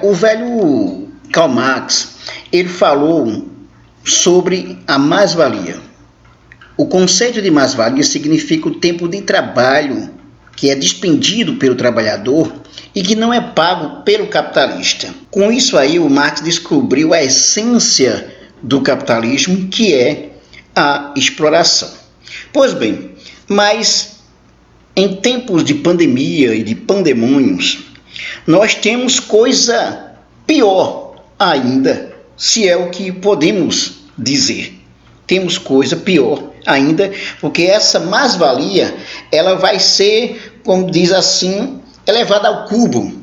O velho Karl Marx, ele falou sobre a mais-valia. O conceito de mais-valia significa o tempo de trabalho que é despendido pelo trabalhador e que não é pago pelo capitalista. Com isso aí, o Marx descobriu a essência do capitalismo, que é a exploração. Pois bem, mas em tempos de pandemia e de pandemônios, nós temos coisa pior ainda, se é o que podemos dizer. Temos coisa pior ainda, porque essa mais-valia, ela vai ser, como diz assim, elevada ao cubo.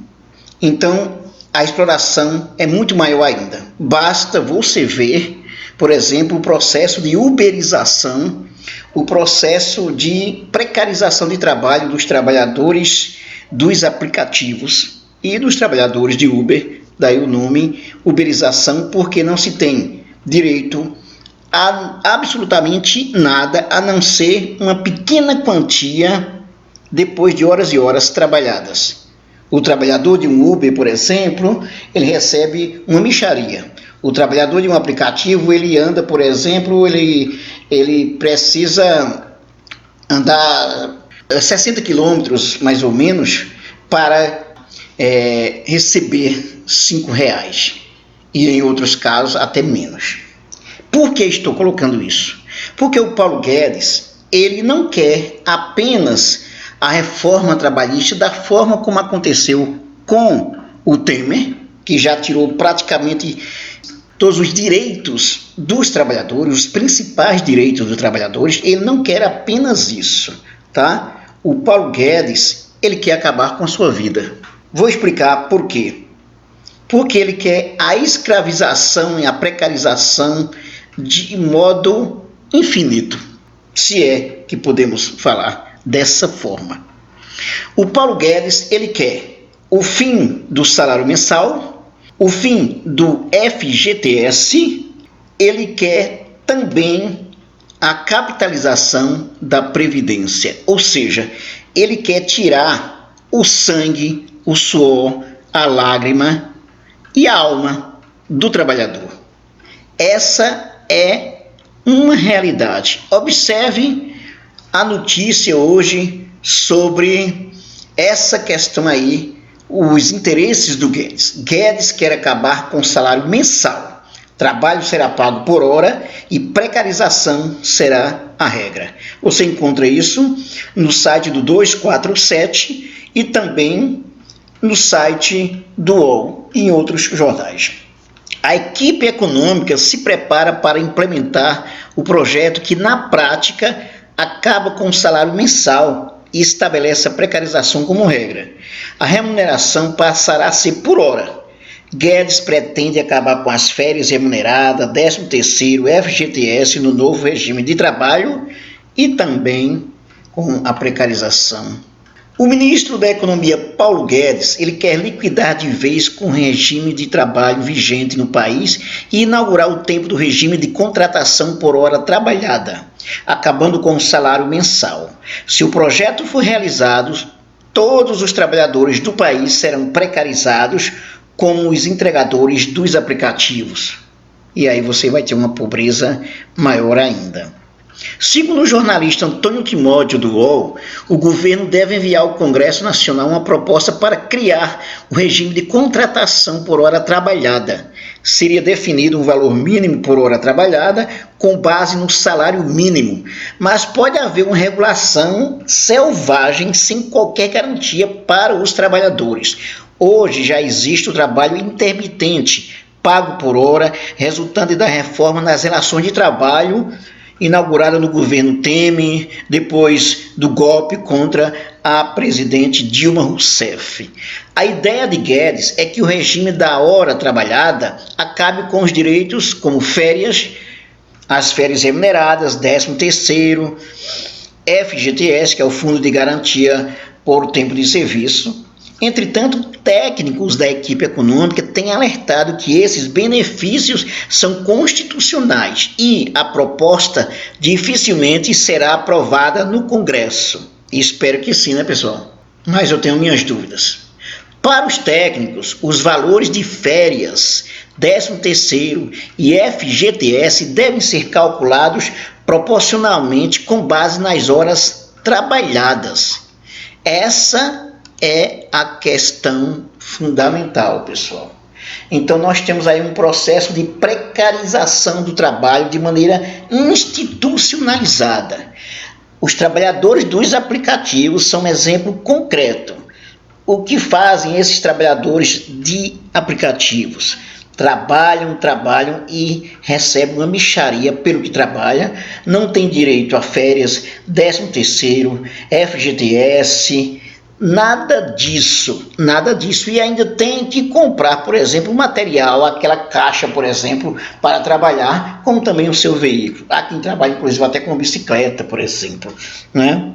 Então, a exploração é muito maior ainda. Basta você ver, por exemplo, o processo de uberização, o processo de precarização de trabalho dos trabalhadores dos aplicativos e dos trabalhadores de Uber, daí o nome uberização, porque não se tem direito a absolutamente nada, a não ser uma pequena quantia depois de horas e horas trabalhadas. O trabalhador de um Uber, por exemplo, ele recebe uma mixaria. O trabalhador de um aplicativo, ele anda, por exemplo, ele precisa andar 60 quilômetros, mais ou menos, para receber R$5. E em outros casos, até menos. Por que estou colocando isso? Porque o Paulo Guedes, ele não quer apenas a reforma trabalhista da forma como aconteceu com o Temer, que já tirou praticamente todos os direitos dos trabalhadores, os principais direitos dos trabalhadores. Ele não quer apenas isso, tá? O Paulo Guedes, ele quer acabar com a sua vida. Vou explicar por quê. Porque ele quer a escravização e a precarização de modo infinito, se é que podemos falar dessa forma. O Paulo Guedes, ele quer o fim do salário mensal, o fim do FGTS, ele quer também a capitalização da Previdência, ou seja, ele quer tirar o sangue, o suor, a lágrima e a alma do trabalhador. Essa é uma realidade. Observe a notícia hoje sobre essa questão aí, os interesses do Guedes. Guedes quer acabar com o salário mensal. Trabalho será pago por hora e precarização será a regra. Você encontra isso no site do 247 e também no site do UOL e em outros jornais. A equipe econômica se prepara para implementar o projeto que, na prática, acaba com o salário mensal e estabelece a precarização como regra. A remuneração passará a ser por hora. Guedes pretende acabar com as férias remuneradas, 13º, FGTS no novo regime de trabalho e também com a precarização. O ministro da Economia, Paulo Guedes, ele quer liquidar de vez com o regime de trabalho vigente no país e inaugurar o tempo do regime de contratação por hora trabalhada, acabando com o salário mensal. Se o projeto for realizado, todos os trabalhadores do país serão precarizados como os entregadores dos aplicativos. E aí você vai ter uma pobreza maior ainda. Segundo o jornalista Antônio Timóteo do UOL, o governo deve enviar ao Congresso Nacional uma proposta para criar o regime de contratação por hora trabalhada. Seria definido um valor mínimo por hora trabalhada com base no salário mínimo, mas pode haver uma regulação selvagem sem qualquer garantia para os trabalhadores. Hoje já existe o trabalho intermitente, pago por hora, resultante da reforma nas relações de trabalho inaugurada no governo Temer, depois do golpe contra a presidente Dilma Rousseff. A ideia de Guedes é que o regime da hora trabalhada acabe com os direitos como férias, as férias remuneradas, 13º, FGTS, que é o Fundo de Garantia por Tempo de Serviço. Entretanto, técnicos da equipe econômica têm alertado que esses benefícios são constitucionais e a proposta dificilmente será aprovada no Congresso. Espero que sim, né, pessoal? Mas eu tenho minhas dúvidas. Para os técnicos, os valores de férias, 13º e FGTS devem ser calculados proporcionalmente com base nas horas trabalhadas. Essa é a questão fundamental, pessoal. Então nós temos aí um processo de precarização do trabalho de maneira institucionalizada. Os trabalhadores dos aplicativos são um exemplo concreto. O que fazem esses trabalhadores de aplicativos? Trabalham e recebem uma mixaria pelo que trabalha, não tem direito a férias, 13º, FGTS, nada disso, e ainda tem que comprar, por exemplo, material, aquela caixa, por exemplo, para trabalhar, como também o seu veículo. Há quem trabalha, inclusive, até com bicicleta, por exemplo, né?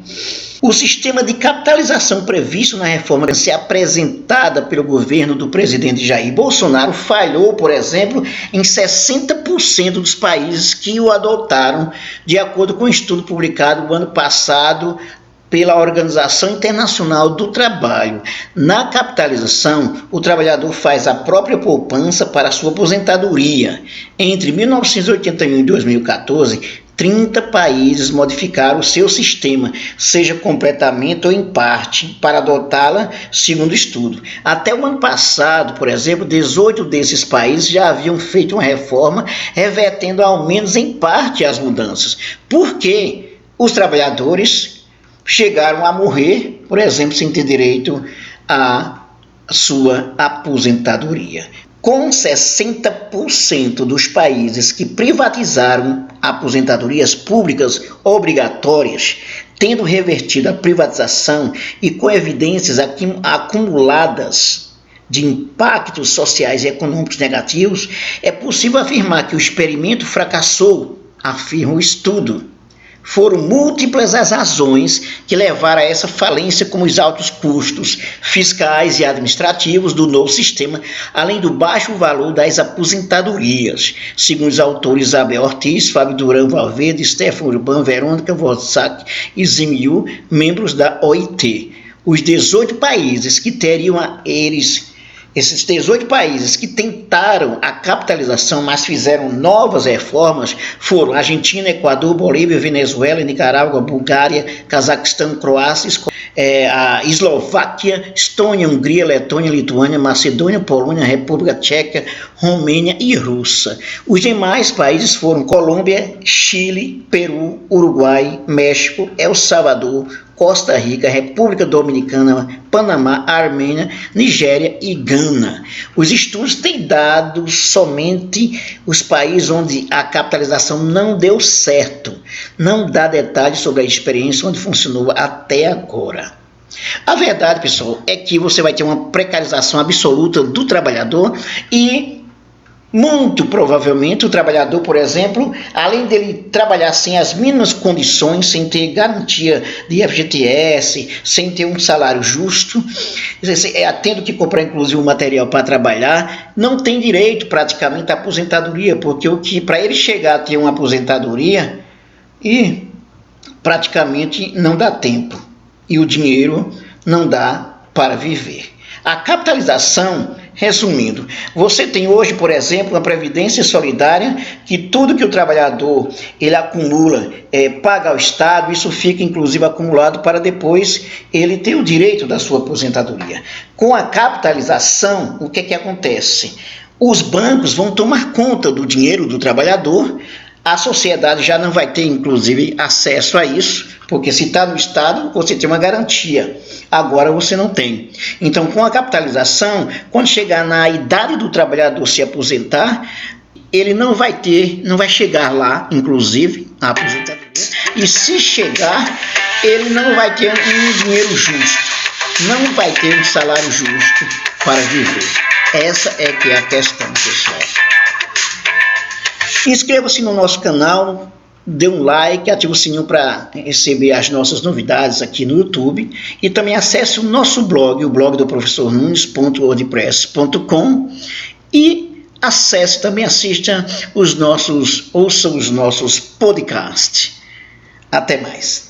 O sistema de capitalização previsto na reforma apresentada pelo governo do presidente Jair Bolsonaro falhou, por exemplo, em 60% dos países que o adotaram, de acordo com um estudo publicado no ano passado pela Organização Internacional do Trabalho. Na capitalização, o trabalhador faz a própria poupança para a sua aposentadoria. Entre 1981 e 2014, 30 países modificaram o seu sistema, seja completamente ou em parte, para adotá-la, segundo o estudo. Até o ano passado, por exemplo, 18 desses países já haviam feito uma reforma, revertendo ao menos em parte as mudanças. Porque os trabalhadores chegaram a morrer, por exemplo, sem ter direito à sua aposentadoria. Com 60% dos países que privatizaram aposentadorias públicas obrigatórias, tendo revertido a privatização e com evidências acumuladas de impactos sociais e econômicos negativos, é possível afirmar que o experimento fracassou, afirma o estudo. Foram múltiplas as razões que levaram a essa falência, como os altos custos fiscais e administrativos do novo sistema, além do baixo valor das aposentadorias. Segundo os autores Isabel Ortiz, Fábio Durão Valverde, Stefano Urban, Verônica Wozak e Zimiu, membros da OIT. Os 18 países que teriam esses 18 países que tentaram a capitalização, mas fizeram novas reformas, foram Argentina, Equador, Bolívia, Venezuela, Nicarágua, Bulgária, Cazaquistão, Croácia, a Eslováquia, Estônia, Hungria, Letônia, Lituânia, Macedônia, Polônia, República Tcheca, Romênia e Rússia. Os demais países foram Colômbia, Chile, Peru, Uruguai, México, El Salvador, Costa Rica, República Dominicana, Panamá, Armênia, Nigéria e Gana. Os estudos têm dado somente os países onde a capitalização não deu certo. Não dá detalhes sobre a experiência onde funcionou até agora. A verdade, pessoal, é que você vai ter uma precarização absoluta do trabalhador e muito provavelmente o trabalhador, por exemplo, além dele trabalhar sem as mínimas condições, sem ter garantia de FGTS, sem ter um salário justo, tendo que comprar inclusive um material para trabalhar, não tem direito praticamente à aposentadoria, porque para ele chegar a ter uma aposentadoria, e praticamente não dá tempo, e o dinheiro não dá para viver. A capitalização, resumindo, você tem hoje, por exemplo, uma previdência solidária que tudo que o trabalhador ele acumula, paga ao Estado, isso fica inclusive acumulado para depois ele ter o direito da sua aposentadoria. Com a capitalização, o que acontece? Os bancos vão tomar conta do dinheiro do trabalhador, a sociedade já não vai ter, inclusive, acesso a isso, porque se está no Estado, você tem uma garantia. Agora você não tem. Então, com a capitalização, quando chegar na idade do trabalhador se aposentar, ele não vai chegar lá, inclusive, a aposentadoria, e se chegar, ele não vai ter um dinheiro justo, não vai ter um salário justo para viver. Essa é que é a questão, pessoal. Inscreva-se no nosso canal, dê um like, ative o sininho para receber as nossas novidades aqui no YouTube e também acesse o nosso blog, o blog do professor Nunes.wordpress.com, e ouça os nossos podcasts. Até mais.